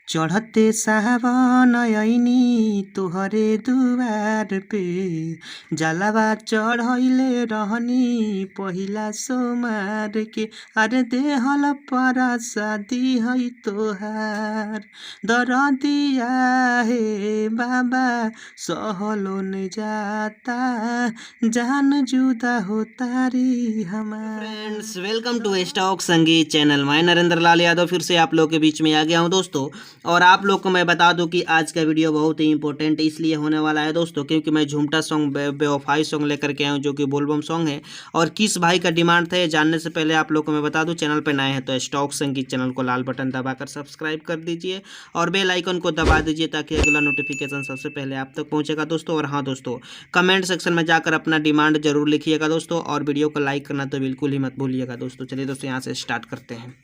चढ़ते सावन आईनी तोहरे दुआर पे जलवा चढ़ैले रहनी पहिला सोमार के अरे देहल परसादी है तोहार दरदिया हे बाबा सहलो न जाता जान जुदा हो तारी हमार। फ्रेंड्स वेलकम टू स्टॉक संगीत चैनल। मैं नरेंद्र लाल यादव फिर से आप लोग के बीच में आ गया हूं दोस्तों। और आप लोग को मैं बता दूं कि आज का वीडियो बहुत ही इंपॉर्टेंट इसलिए होने वाला है दोस्तों क्योंकि मैं झुमटा सॉन्ग बेवफाई सॉन्ग लेकर के आया हूँ जो कि बोलबम सॉन्ग है। और किस भाई का डिमांड था ये जानने से पहले आप लोग को मैं बता दूं, चैनल पर नए हैं तो स्टॉक संगीत चैनल को लाल बटन दबाकर सब्सक्राइब कर दीजिए और बेल आइकन को दबा दीजिए ताकि अगला नोटिफिकेशन सबसे पहले आप तक पहुँचेगा दोस्तों। और हाँ दोस्तों, कमेंट सेक्शन में जाकर अपना डिमांड जरूर लिखिएगा दोस्तों और वीडियो को लाइक करना तो बिल्कुल ही मत भूलिएगा दोस्तों। चलिए दोस्तों यहाँ से स्टार्ट करते हैं।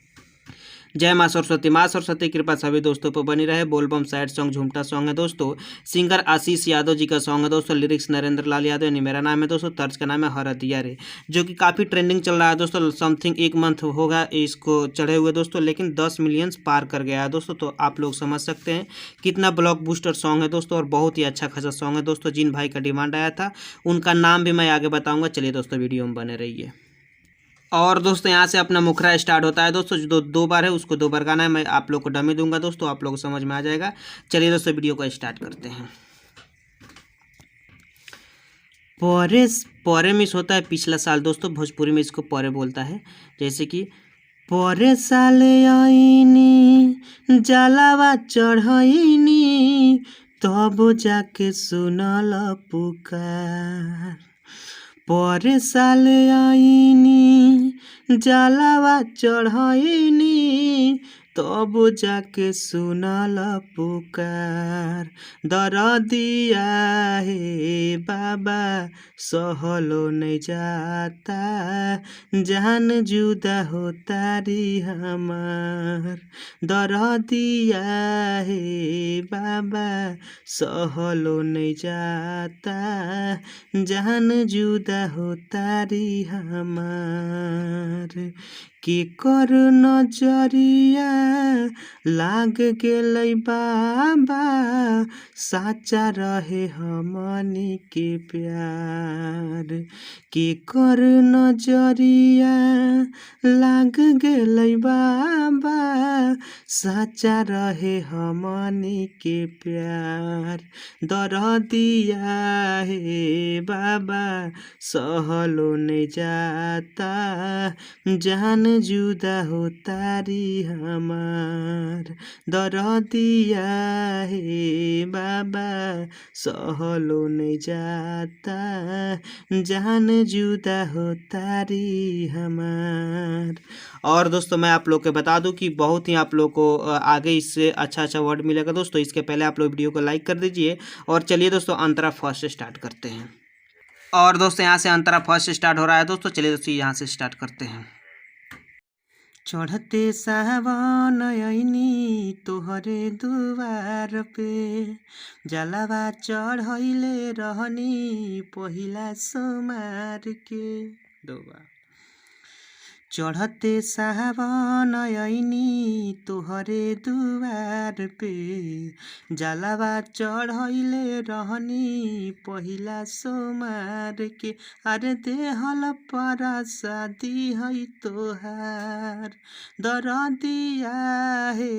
जय माँ सरस्वती कृपा सभी दोस्तों पर बनी रहे। बोलबम सैड सॉन्ग झुमटा सॉन्ग है दोस्तों। सिंगर आशीष यादव जी का सॉन्ग है दोस्तों। लिरिक्स नरेंद्र लाल यादव यानी मेरा नाम है दोस्तों। तर्ज का नाम है हर दिया रे, जो कि काफ़ी ट्रेंडिंग चल रहा है दोस्तों। समथिंग 1 मंथ होगा इसको चढ़े हुए दोस्तों, लेकिन 10 मिलियंस पार कर गया है दोस्तों। तो आप लोग समझ सकते हैं कितना ब्लॉक बूस्टर सॉन्ग है दोस्तों और बहुत ही अच्छा खासा सॉन्ग है दोस्तों। जिन भाई का डिमांड आया था उनका नाम भी मैं आगे बताऊँगा। चलिए दोस्तों वीडियो में बने रहिए। और दोस्तों यहाँ से अपना मुखरा स्टार्ट होता है दोस्तों, जो दो बार है उसको 2 बार गाना है। मैं आप लोग को डमी दूंगा दोस्तों, आप लोग को समझ में आ जाएगा। चलिए दोस्तों वीडियो को स्टार्ट करते हैं। परे परे मिस होता है पिछला साल दोस्तों, भोजपुरी में इसको परे बोलता है। जैसे कि परे साले आईनी जलावा चढ़ैनी तब जाके सुनल पुकार। परे साल आईनी जलावा चढ़ैनी तब जाके सुनल पुकार। दरदिया हे बाबा सहलो नहीं जाता जान जुदा हो तारी हमार। दरदिया हे बाबा सहलो नहीं जाता जान जुदा हो तारी हमार। के कर नजरिया लाग गेलै बाबा साचा रहे हमनी के प्यार। के कर नजरिया लाग गेलै बाबा साचा रहे हमनी के प्यार। दरदिया हे बाबा सहलो नहीं जाता जान जुदा हो तारी हमार। दरदिया हे बाबा सहलो नहीं जाता जान जुदा हो तारी हमार। और दोस्तों मैं आप लोग को बता दूं कि बहुत ही आप लोग को आगे इससे अच्छा वर्ड मिलेगा दोस्तों। इसके पहले आप लोग वीडियो को लाइक कर दीजिए। और चलिए दोस्तों अंतरा फर्स्ट स्टार्ट करते हैं। और दोस्तों यहाँ से अंतरा फर्स्ट स्टार्ट हो रहा है दोस्तों। चलिए दोस्तों यहाँ से स्टार्ट करते हैं। चढ़ते सावन आईनी तोहरे दुआर पे जलवा चढ़ैले रहनी पहिला सोमार के। 2 बार। चढ़ते सावन आईनी तोहरे दुआर पे जलवा चढ़ैले रहनी पहिला सोमार के अरे देहल परसादी है तोहार। दरदिया हे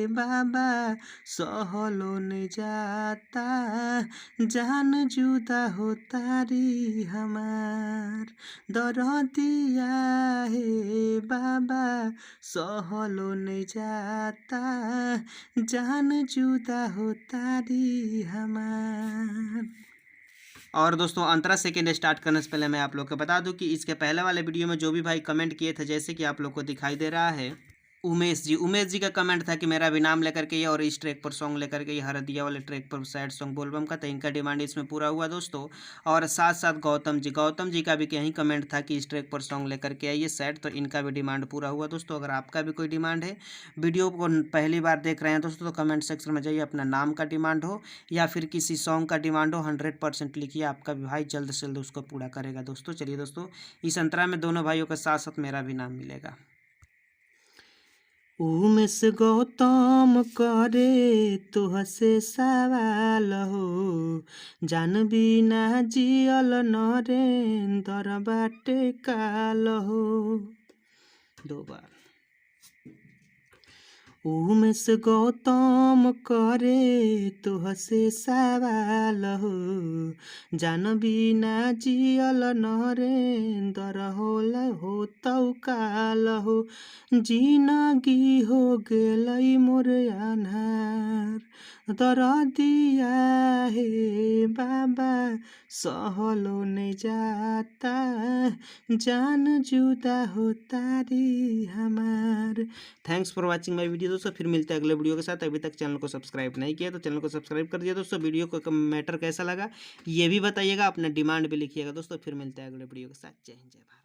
बाबा सहलो न जाता जान जुदा हो तारी हमार। दरदिया हे बाबा सहलो नहीं जाता जान जुदा हो तारी हमार। और दोस्तों अंतरा सेकेंड स्टार्ट करने से पहले मैं आप लोग को बता दूं कि इसके पहले वाले वीडियो में जो भी भाई कमेंट किए थे, जैसे कि आप लोग को दिखाई दे रहा है उमेश जी का कमेंट था कि मेरा भी नाम लेकर के ये और इस ट्रैक पर सॉन्ग लेकर के ये हरदिया वाले ट्रैक पर सैड सॉन्ग बोलबम का, तो इनका डिमांड इसमें पूरा हुआ दोस्तों। और साथ साथ गौतम जी का भी यही कमेंट था कि इस ट्रैक पर सॉन्ग लेकर के आइए सैड, तो इनका भी डिमांड पूरा हुआ दोस्तों। अगर आपका भी कोई डिमांड है, वीडियो को पहली बार देख रहे हैं दोस्तों, तो कमेंट सेक्शन में जाइए, अपना नाम का डिमांड हो या फिर किसी सॉन्ग का डिमांड हो 100% लिखिए, आपका भी भाई जल्द से जल्द उसको पूरा करेगा दोस्तों। चलिए दोस्तों इस अंतरा में दोनों भाइयों के साथ साथ मेरा भी नाम मिलेगा। उमेश गौतम करे तुहसे सवाल हो, जान बिना जियल नरेंद्र बाटे काल हो। दो बार। उमेश गौतम करे तुहसे सवाल हो, जान बिना जियल नरेंद्र होल हो तौ काल हो। जिनगी हो गेलै मोर अन्हार, दरदिया हे बाबा सहलो नहीं जाता, जान जुदा हो तारी हमार। Thanks for watching my video दोस्तों, फिर मिलते हैं अगले वीडियो के साथ। अभी तक चैनल को सब्सक्राइब नहीं किया तो चैनल को सब्सक्राइब कर दिया दोस्तों। वीडियो को मैटर कैसा लगा ये भी बताइएगा, अपना डिमांड भी लिखिएगा दोस्तों। फिर मिलते हैं अगले वीडियो के साथ। जय हिंद जय भारत।